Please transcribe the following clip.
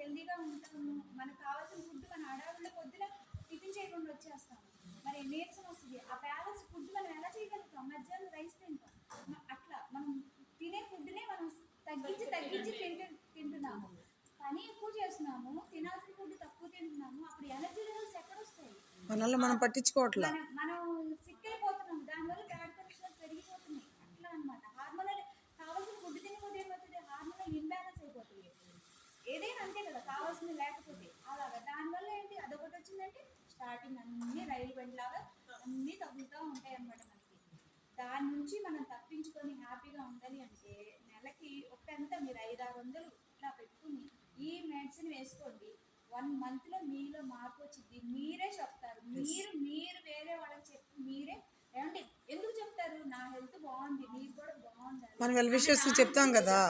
హెల్దీగా ఉంటాము, మనకు కావాల్సిన ఫుడ్ మన హడావుడిలో పొద్దున టిఫిన్ చేయకుండా వచ్చేస్తాము, మరి నీరసం వస్తుంది. ఆ బ్యాలెన్స్ ఫుడ్ మనం ఎలా చేయగలుగుతాం? మధ్యాహ్నం రైస్ తింటాం, అట్లా మనం తినే ఫుడ్నే మనం తగ్గించి తింటున్నాము. పని ఎక్కువ చేస్తున్నాము, తినాల్సిన ఫుడ్ తక్కువ తింటున్నాము. అప్పుడు ఎనర్జీ లెవెల్స్ ఎక్కడ వస్తాయి? మనల్ని మనం పట్టించుకోవట్లా, మనం సిక్ అయిపోతున్నాం, దానివల్ల బ్యాడ్ కొలెస్ట్రాల్ పెరిగిపోతున్నాయి. అట్లా అనమాట. హార్మోనల్ కావాల్సిన ఫుడ్ తినకపోతే ఏమవుతుంది? హార్మోనల్ ఇంబ్యాలెన్స్ అయిపోతుంది. ఏదైనా అంతే కదా, కావాల్సింది లేకపోతే అలాగా. దానివల్ల ఏంటి, అదొకటి వచ్చిందంటే స్టార్టింగ్ అన్ని రైలు బండిలాగా అన్నీ తగ్గుతూ ఉంటాయి అన్నమాట మనకి. దాని నుంచి మనం తప్పించుకొని హ్యాపీగా ఉండాలి అంటే నెలకి ఒక ఎంత మీరు 500-600 ఇట్లా పెట్టుకుని ఈ మెడిసిన్ వేసుకోండి. 1 monthలో మీలో మార్పు వచ్చింది. మీరే చెప్తారు, మీరు వేరే వాళ్ళకి చెప్పి మీరే ఏమండి ఎందుకు చెప్తారు? నా హెల్త్ బాగుంది, మీరు కూడా బాగుండాలి మనం వెల్ విషెస్ చెప్తాం కదా.